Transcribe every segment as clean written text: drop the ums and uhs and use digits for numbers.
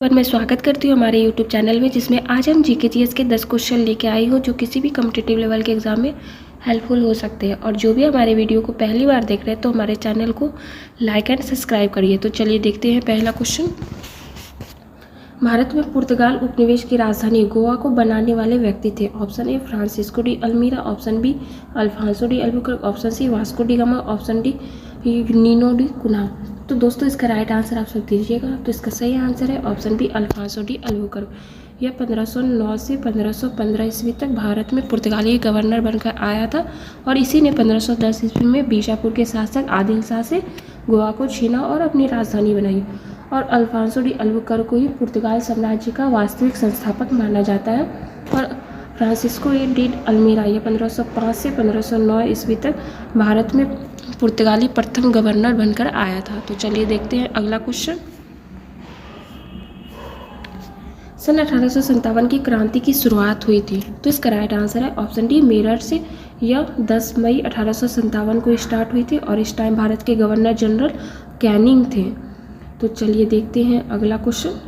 और मैं स्वागत करती हूँ हमारे YouTube चैनल में, जिसमें आज हम जीके जीएस के 10 क्वेश्चन लेके आई हूँ जो किसी भी कॉम्पिटिटिव लेवल के एग्जाम में हेल्पफुल हो सकते हैं। और जो भी हमारे वीडियो को पहली बार देख रहे हैं तो हमारे चैनल को लाइक एंड सब्सक्राइब करिए। तो चलिए देखते हैं पहला क्वेश्चन। भारत में पुर्तगाल उपनिवेश की राजधानी गोवा को बनाने वाले व्यक्ति थे। Option A Francisco de Almeida, option B Afonso de Albuquerque, option C Vasco da Gama, option D Nuno da Cunha. तो दोस्तों इसका राइट आंसर आप सब दीजिएगा। तो इसका सही आंसर है option B Afonso de Albuquerque. यह 1509 से 1515 ईस्वी तक भारत में पुर्तगाली गवर्नर बनकर आया था और इसी ने 1510 ईस्वी में बीजापुर के शासक आदिल शाह से गोवा को छीना और अपनी राजधानी बनाई। और अल्फांसो डी अल्बुकर्क को ही पुर्तगाल साम्राज्य का वास्तविक संस्थापक माना जाता है। और फ्रांसिस्को डी अल्मीरा ये 1505 से 1509 ईस्वी तक भारत में पुर्तगाली प्रथम गवर्नर बनकर आया था। तो चलिए देखते हैं अगला क्वेश्चन। सन 1857 की क्रांति की शुरुआत हुई थी। तो इसका राइट आंसर है ऑप्शन डी मेरठ से। यह 10 मई 1857 को स्टार्ट हुई थी और इस टाइम भारत के गवर्नर जनरल कैनिंग थे। तो चलिए देखते हैं अगला क्वेश्चन।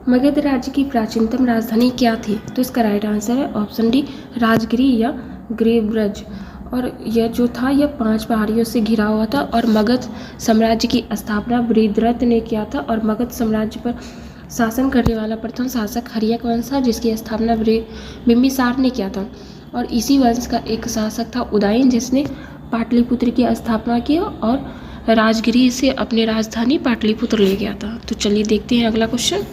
मगध राज्य की प्राचीनतम राजधानी क्या थी? तो इसका राइट आंसर है ऑप्शन डी राजगिरी या गिरिब्रज। और यह जो था यह 5 पहाड़ियों से घिरा हुआ था और मगध साम्राज्य की स्थापना बृहद्रथ ने किया था। और मगध साम्राज्य पर शासन करने वाला प्रथम शासक हर्यक वंश था, जिसकी स्थापना बिंबिसार ने किया था। और इसी वंश का एक शासक था उदयन, जिसने पाटलिपुत्र की स्थापना की और राजगिरी से अपनी राजधानी पाटलिपुत्र ले गया था। तो चलिए देखते हैं अगला क्वेश्चन।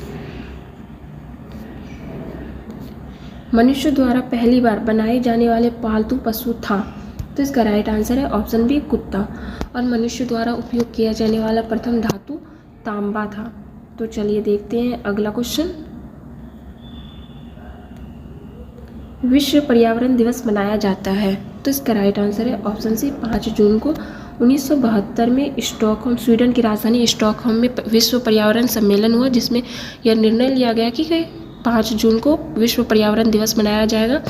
मनुष्य द्वारा पहली बार बनाए जाने वाले पालतू पशु था। तो इसका राइट आंसर है ऑप्शन बी कुत्ता। और मनुष्य द्वारा उपयोग किया जाने वाला प्रथम धातु तांबा था। तो चलिए देखते हैं अगला क्वेश्चन। विश्व पर्यावरण दिवस मनाया जाता है। तो इसका राइट आंसर है ऑप्शन सी 5 जून को। 1972 में स्टॉकहोम, स्वीडन की राजधानी स्टॉकहोम में विश्व पर्यावरण सम्मेलन हुआ, जिसमें यह निर्णय लिया गया कि 5 जून को विश्व पर्यावरण दिवस मनाया जाएगा।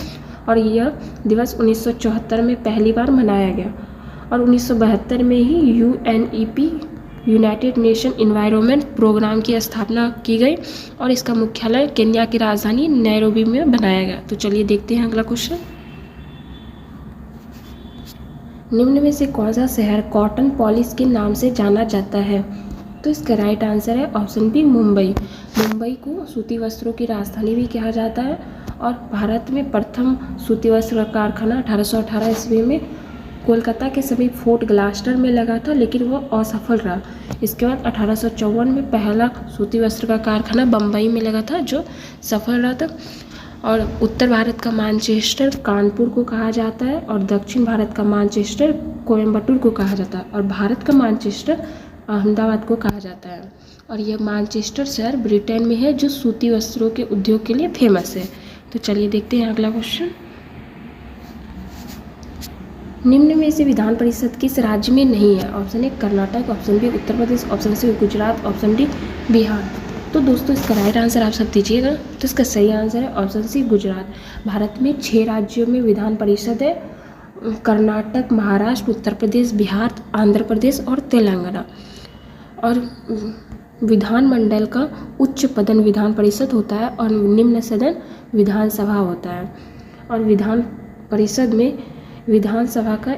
और यह दिवस 1974 में पहली बार मनाया गया। और 1972 में ही UNEP, United Nation Environment Programme की स्थापना की गई और इसका मुख्यालय केन्या की राजधानी नैरोबी में बनाया गया। तो चलिए देखते हैं अगला क्वेश्चन। निम्न में से कौन सा शहर कॉटन पॉलिश के नाम से जाना जाता है? तो इसका राइट आंसर है ऑप्शन बी मुंबई। मुंबई को सूती वस्त्रों की राजधानी भी कहा जाता है। और भारत में प्रथम सूती वस्त्र कारखाना 1818 ईस्वी में कोलकाता के समीप फोर्ट ग्लास्टर में लगा था, लेकिन वह असफल रहा। इसके बाद 1854 में पहला सूती वस्त्र का कारखाना बम्बई में लगा था, जो सफल रहा था। और उत्तर भारत का मैनचेस्टर कानपुर को कहा जाता है और दक्षिण भारत का मैनचेस्टर कोयम्बटूर को कहा जाता है और भारत का मैनचेस्टर अहमदाबाद को कहा जाता है। और यह मैनचेस्टर शहर ब्रिटेन में है, जो सूती वस्त्रों के उद्योग के लिए फेमस है। तो चलिए देखते हैं अगला क्वेश्चन। निम्न में से विधान परिषद किस राज्य में नहीं है? Option A Karnataka, option B Uttar Pradesh, option C Gujarat, option D Bihar. तो दोस्तों इसका राइट आंसर आप सब दीजिएगा। तो इसका सही आंसर है ऑप्शन सी गुजरात। भारत में 6 राज्यों में विधान परिषद है, कर्नाटक, महाराष्ट्र, उत्तर प्रदेश, बिहार, आंध्र प्रदेश और तेलंगाना। और विधानमंडल का उच्च सदन विधान परिषद होता है और निम्न सदन विधानसभा होता है। और विधान परिषद में विधानसभा का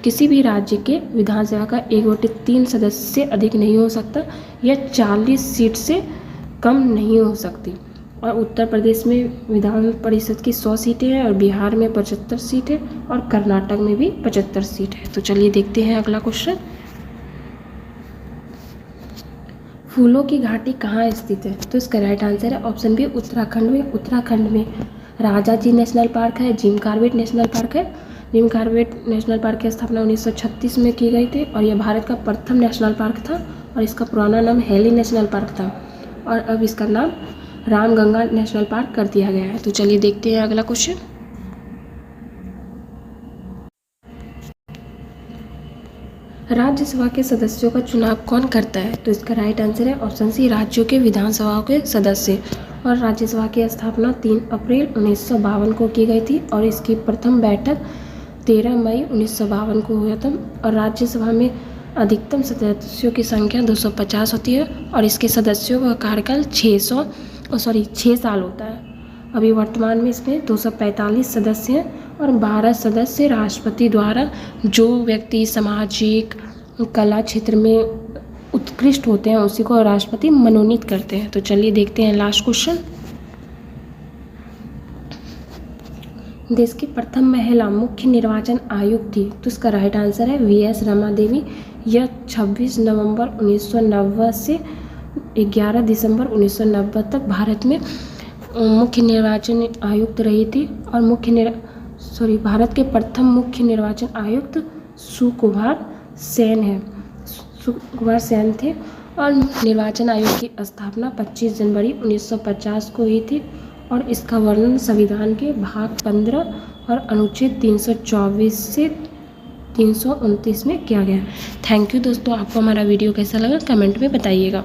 किसी भी राज्य के विधानसभा का 1/3 सदस्य से अधिक नहीं हो सकता। यह 40 सीट से कम नहीं हो सकती। और उत्तर प्रदेश में विधान परिषद की 100 सीटें हैं और बिहार में 75 सीट है और कर्नाटक में भी 75 सीट है। तो चलिए देखते हैं अगला क्वेश्चन। फूलों की घाटी कहाँ स्थित है? तो इसका राइट आंसर है ऑप्शन बी उत्तराखंड में। उत्तराखंड में राजा जी नेशनल पार्क है, जिम कॉर्बेट नेशनल पार्क है। जिम कॉर्बेट नेशनल पार्क की स्थापना 1936 में की गई थी और यह भारत का प्रथम नेशनल पार्क था और इसका पुराना नाम हेली नेशनल पार्क था और अब इसका नाम रामगंगा नेशनल पार्क कर दिया गया है। तो चलिए देखते हैं अगला क्वेश्चन। राज्यसभा के सदस्यों का चुनाव कौन करता है? तो इसका राइट आंसर है ऑप्शन सी राज्यों के विधानसभाओं के सदस्य। और राज्यसभा की स्थापना 3 अप्रैल 1952 को की गई थी और इसकी प्रथम बैठक 13 मई 1952 को हुआ था। और राज्यसभा में अधिकतम सदस्यों की संख्या 250 होती है और इसके सदस्यों का कार्यकाल 6 साल होता है। अभी वर्तमान में इसमें 245 सदस्य हैं और 12 सदस्य राष्ट्रपति द्वारा, जो व्यक्ति सामाजिक कला क्षेत्र में उत्कृष्ट होते हैं उसी को राष्ट्रपति मनोनीत करते हैं। तो चलिए देखते हैं लास्ट क्वेश्चन। देश की प्रथम महिला मुख्य निर्वाचन आयुक्त थी, तो इसका राइट आंसर है वीएस रमा देवी। यह 26 नवंबर 1990 से 11 दिसंबर 1990 तक भारत में मुख्य निर्वाचन आयुक्त रही थी और भारत के प्रथम मुख्य निर्वाचन आयुक्त सुकुमार सेन थे और निर्वाचन आयोग की स्थापना 25 जनवरी 1950 को हुई थी और इसका वर्णन संविधान के भाग 15 और अनुच्छेद 324 से 329 में किया गया। थैंक यू दोस्तों, आपको हमारा वीडियो कैसा लगा कमेंट में बताइएगा।